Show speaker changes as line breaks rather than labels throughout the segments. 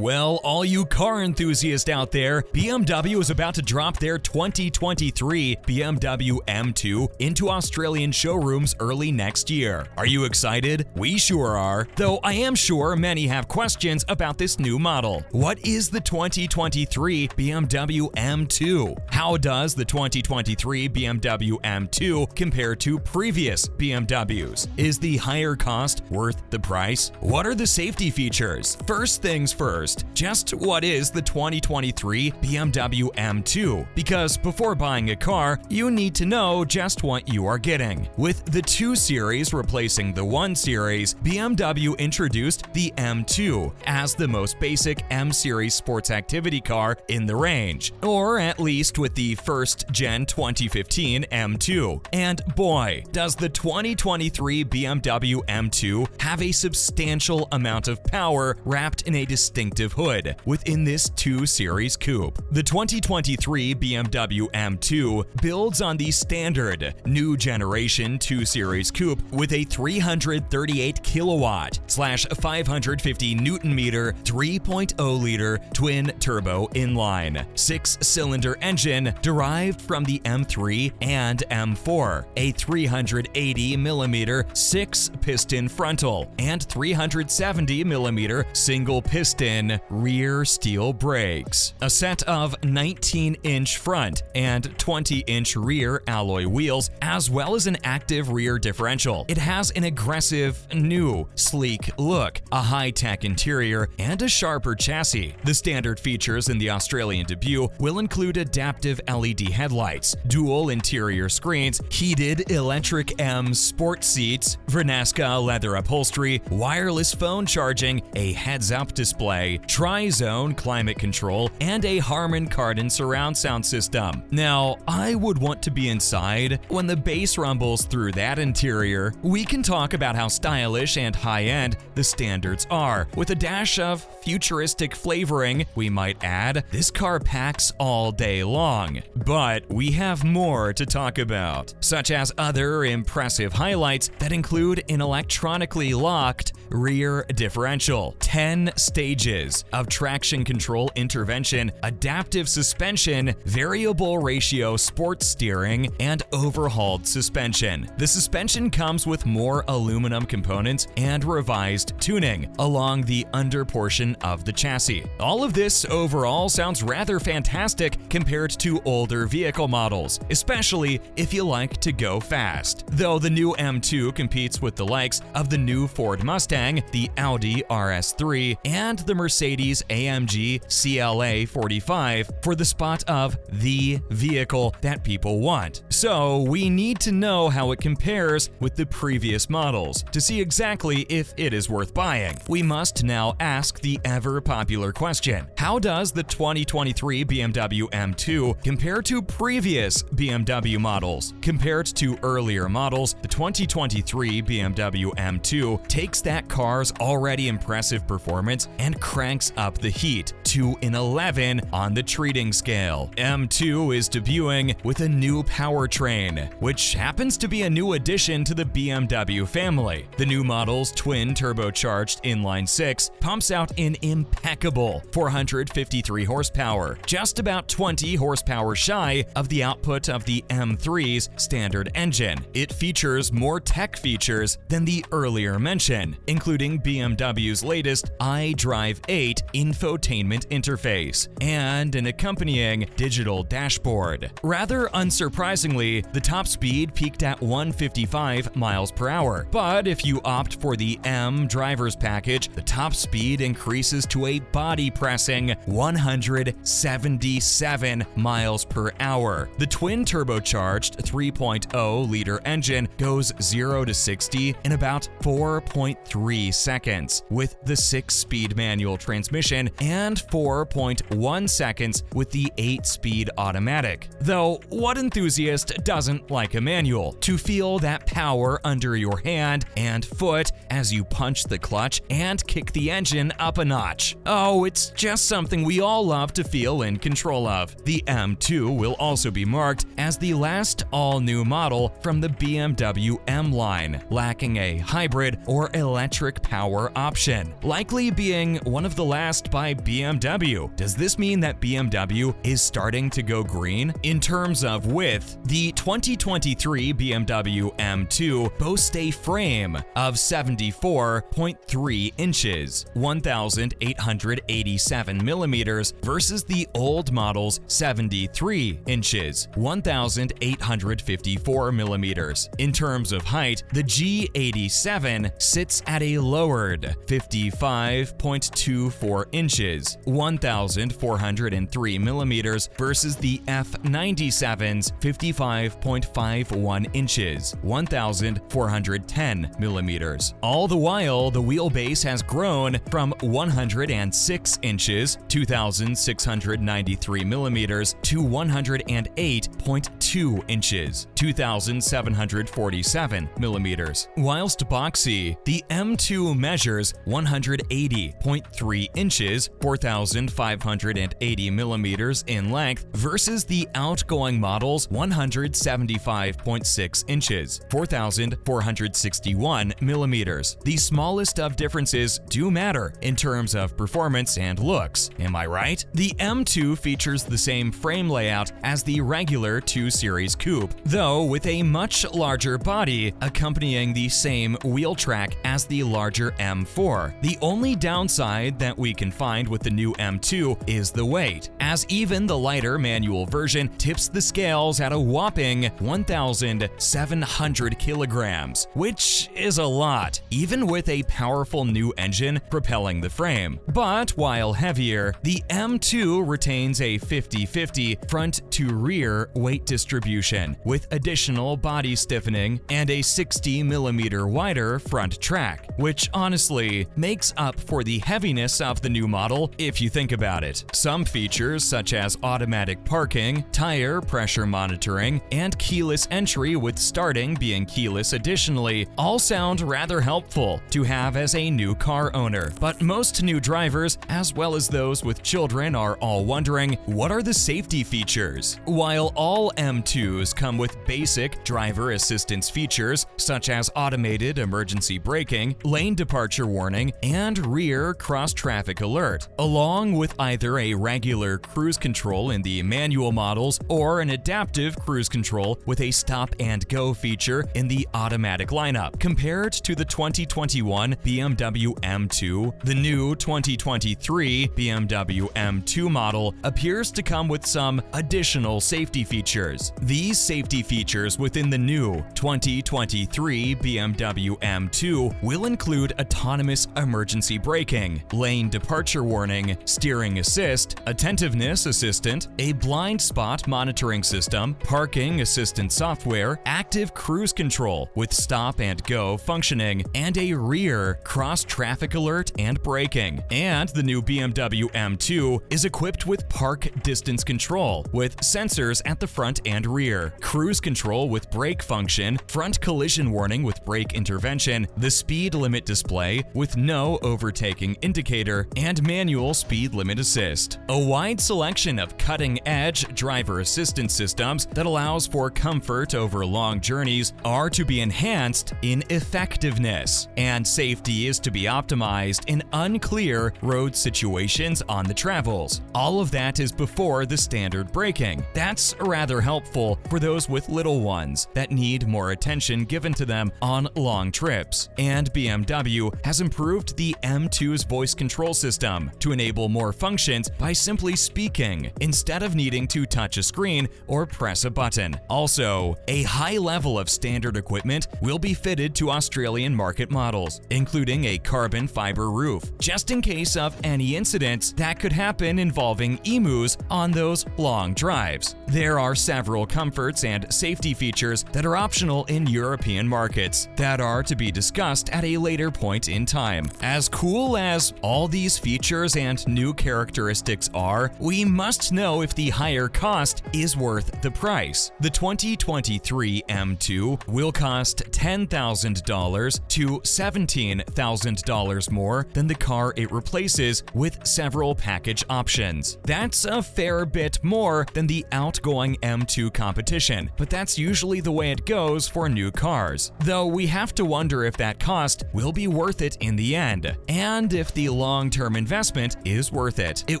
Well, all you car enthusiasts out there, BMW is about to drop their 2023 BMW M2 into Australian showrooms early next year. Are you excited? We sure are, though I am sure many have questions about this new model. What is the 2023 BMW M2? How does the 2023 BMW M2 compare to previous BMWs? Is the higher cost worth the price? What are the safety features? First things first, just what is the 2023 BMW M2? Because before buying a car, you need to know just what you are getting. With the 2 Series replacing the 1 Series, BMW introduced the M2 as the most basic M Series sports activity car in the range, or at least with the first-gen 2015 M2. And boy, does the 2023 BMW M2 have a substantial amount of power wrapped in a distinctive hood within this 2 Series coupe. The 2023 BMW M2 builds on the standard new generation 2 Series coupe with a 338 kilowatt / 550 Newton meter 3.0-liter twin turbo inline 6-cylinder engine derived from the M3 and M4, a 380 millimeter 6-piston frontal and 370 millimeter single piston rear steel brakes, a set of 19-inch front and 20-inch rear alloy wheels, as well as an active rear differential. It has an aggressive, new, sleek look, a high-tech interior, and a sharper chassis. The standard features in the Australian debut will include adaptive LED headlights, dual interior screens, heated electric M sport seats, Vernasca leather upholstery, wireless phone charging, a heads-up display, tri-zone climate control, and a Harman Kardon surround sound system. Now, I would want to be inside when the bass rumbles through that interior. We can talk about how stylish and high-end the standards are, with a dash of futuristic flavoring, we might add. This car packs all day long. But we have more to talk about, such as other impressive highlights that include an electronically locked rear differential, 10 stages of traction control intervention, adaptive suspension, variable ratio sports steering, and overhauled suspension. The suspension comes with more aluminum components and revised tuning along the under portion of the chassis. All of this overall sounds rather fantastic compared to older vehicle models, especially if you like to go fast. Though the new M2 competes with the likes of the new Ford Mustang, the Audi RS3, and the Mercedes-AMG CLA 45 for the spot of the vehicle that people want. So we need to know how it compares with the previous models to see exactly if it is worth buying. We must now ask the ever-popular question: how does the 2023 BMW M2 compare to previous BMW models? Compared to earlier models, the 2023 BMW M2 takes that car's already impressive performance and cranks up the heat to an 11 on the treating scale. M2 is debuting with a new powertrain, which happens to be a new addition to the BMW family. The new model's twin turbocharged inline-6 pumps out an impeccable 453 horsepower, just about 20 horsepower shy of the output of the M3's standard engine. It features more tech features than the earlier mentioned, including BMW's latest iDrive 8 infotainment interface and an accompanying digital dashboard. Rather unsurprisingly, the top speed peaked at 155 miles per hour, but if you opt for the M driver's package, the top speed increases to a body-pressing 177 miles per hour. The twin turbocharged 3.0-liter engine goes 0 to 60 in about 4.3 seconds with the 6-speed manual transmission and 4.1 seconds with the 8-speed automatic. Though, what enthusiast doesn't like a manual? To feel that power under your hand and foot as you punch the clutch and kick the engine up a notch. Oh, it's just something we all love to feel in control of. The M2 will also be marked as the last all-new model from the BMW M line, lacking a hybrid or electric power option, likely being one of the last by BMW. Does this mean that BMW is starting to go green? In terms of width, the 2023 BMW M2 boasts a frame of 74.3 inches, 1,887 millimeters versus the old model's 73 inches, 1,854 millimeters. In terms of height, the G87 sits at a lowered 55.24 inches, 1,403 millimeters versus the F97's 55.51 inches, 1,410 millimeters. All the while, the wheelbase has grown from 106 inches, 2,693 millimeters to 108.2 inches, 2,747 millimeters. Whilst boxy, the M2 measures 180.3 inches, 4,580 millimeters in length versus the outgoing model's 175.6 inches, 4,461 millimeters. The smallest of differences do matter in terms of performance and looks, am I right? The M2 features the same frame layout as the regular 2 Series Coupe, though with a much larger body accompanying the same wheel track as the larger M4. The only downside that we can find with the new M2 is the weight, as even the lighter manual version tips the scales at a whopping 1,700 kilograms, which is a lot, even with a powerful new engine propelling the frame. But while heavier, the M2 retains a 50-50 front-to-rear weight distribution, with additional body stiffening and a 60mm wider front track, which honestly makes up for the heaviness of the new model if you think about it. Some features such as automatic parking, tire pressure monitoring, and keyless entry with starting being keyless additionally all sound rather helpful to have as a new car owner. But most new drivers, as well as those with children, are all wondering, what are the safety features? While all M2s come with basic driver assistance features such as automated emergency braking, lane departure warning, and rear cross-traffic alert, along with either a regular cruise control in the manual models or an adaptive cruise control with a stop-and-go feature in the automatic lineup. Compared to the 2021 BMW M2, the new 2023 BMW M2 model appears to come with some additional safety features. These safety features within the new 2023 BMW M2 will include autonomous emergency braking, lane departure warning, steering assist, attentiveness assistant, a blind spot monitoring system, parking assistant software, active cruise control with stop and go functioning, and a rear cross-traffic alert and braking. And the new BMW M2 is equipped with park distance control with sensors at the front and rear, cruise control with brake function, front collision warning with brake intervention, the speed limit display with no overtaking indicator, and manual speed limit assist. A wide selection of cutting-edge driver assistance systems that allows for comfort over long journeys are to be enhanced in effectiveness, and safety is to be optimized in unclear road situations on the travels. All of that is before the standard braking. That's rather helpful for those with little ones that need more attention given to them on long trips. And BMW has improved the M2's voice control system to enable more functions by simply speaking instead of needing to touch a screen or press a button. Also, a high level of standard equipment will be fitted to Australian market models, including a carbon fiber roof, just in case of any incidents that could happen involving emus on those long drives. There are several comforts and safety features that are optional in European markets that are to be discussed at a later point in time. As cool as all these features and new characteristics are, we must know if the higher cost is worth the price. The 2023 M2 will cost $10,000 to $17,000 more than the car it replaces, with several package options. That's a fair bit more than the outgoing M2 competition, but that's usually the way it goes for new cars. Though we have to wonder if that cost will be worth it in the end, and if the long-term investment is worth it. It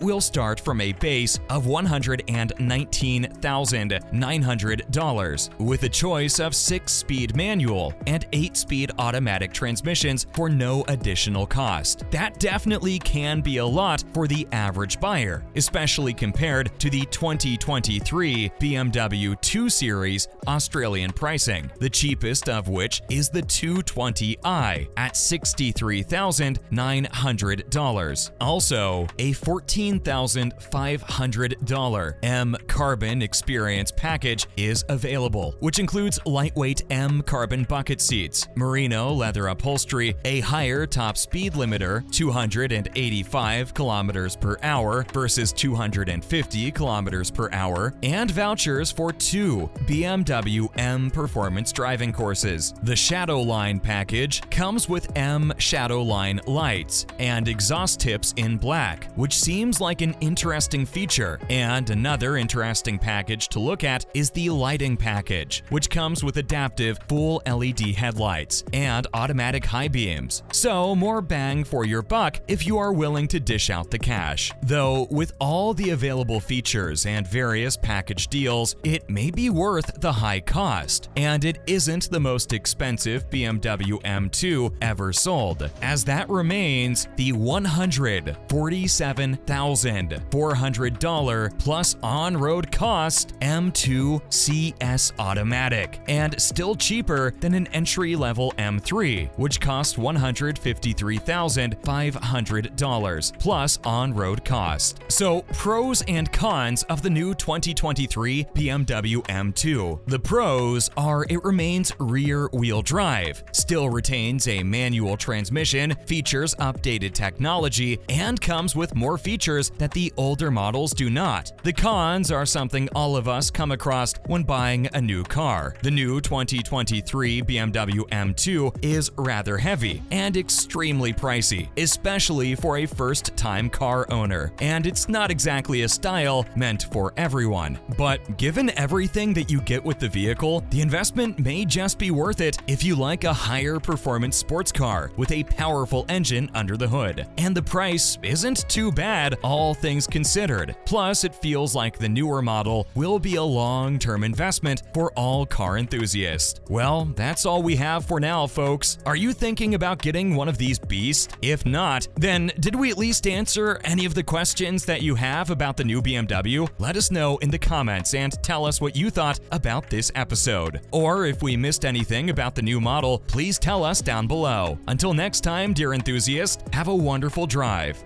will start from a base of $119,900, with a choice of 6-speed manual and 8-speed automatic transmissions for no additional cost. That definitely can be a lot for the average buyer, especially compared to the 2023 BMW 2 Series Australian pricing, the cheapest of which is the 220i at $63,900. Also, a $14,500 M Carbon Experience package is available, which includes lightweight M Carbon bucket seats, merino leather upholstery, a higher top speed limiter, 285 kilometers per hour versus 250 kilometers per hour, and vouchers for 2 BMW M Performance driving courses. The Shadowline package comes with M Shadowline lights and exhaust tips in black, which seems like an interesting feature. And another interesting package to look at is the lighting package, which comes with adaptive full LED headlights and automatic high beams. So more bang for your buck if you are willing to dish out the cash. Though with all the available features and various package deals, it may be worth the high cost, and it isn't the most expensive BMW M2 ever sold, as that remains the $147,400 plus on-road cost M2 CS Automatic, and still cheaper than an entry-level M3, which cost $153,500 plus on-road cost. So, pros and cons of the new 2023 BMW M2. The pros are it remains rear-wheel drive, still retains a manual transmission, features updated technology, and comes with more features that the older models do not. The cons are something all of us come across when buying a new car. The new 2023 BMW M2 is rather heavy and extremely pricey, especially for a first-time car owner, and it's not exactly a style meant for everyone. But given everything that you get with the vehicle, the investment may just be worth it if you like a higher performance sports car with a powerful engine under the hood. And the price isn't too bad, all things considered. Plus, it feels like the newer model will be a long-term investment for all car enthusiasts. Well, that's all we have for now, folks. Are you thinking about getting one of these beasts? If not, then did we at least answer any of the questions that you have about the new BMW? Let us know in the comments and tell us what you thought about this episode. Or if we missed anything about the new model, please tell us down below. Until next time, dear enthusiast, have a wonderful drive.